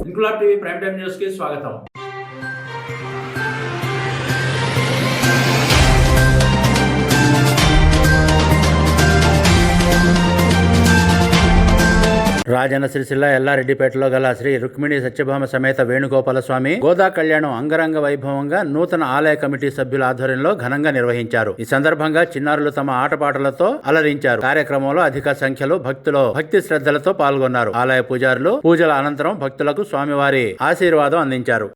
Inquilab TV prime time news కి స్వాగతం. రాజన్న సిరిసిల్ల ఎల్లారెడ్డిపేటలో గల శ్రీ రుక్మిణి సత్యభామ సమేత వేణుగోపాల స్వామి గోదా కళ్యాణం అంగరంగ వైభవంగా నూతన ఆలయ కమిటీ సభ్యుల ఆధ్వర్యంలో ఘనంగా నిర్వహించారు. ఈ సందర్భంగా చిన్నారులు తమ ఆటపాటలతో అలరించారు. కార్యక్రమంలో అధిక సంఖ్యలో భక్తులు భక్తి శ్రద్ధలతో పాల్గొన్నారు. ఆలయ పూజారులు పూజల అనంతరం భక్తులకు స్వామివారి ఆశీర్వాదం అందించారు.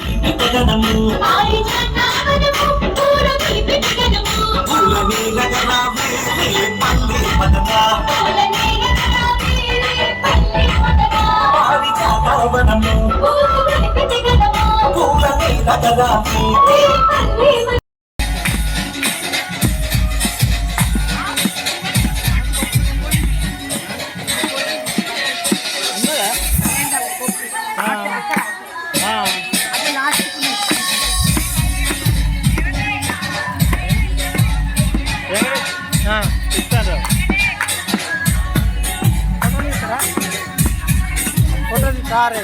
Sorry.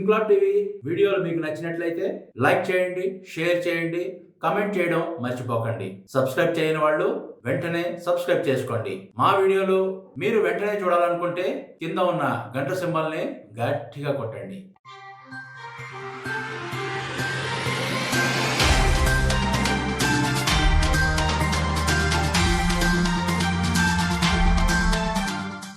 ఇంక్లాబ్ టీవీ వీడియోలు మీకు నచ్చినట్లయితే లైక్ చేయండి, షేర్ చేయండి, కామెంట్ చేయడం మర్చిపోకండి. సబ్స్క్రైబ్ చేయని వాళ్ళు వెంటనే సబ్స్క్రైబ్ చేసుకోండి. మా వీడియోలు మీరు వెంటనే చూడాలనుకుంటే కింద ఉన్న గంట సింబల్ని గట్టిగా కొట్టండి.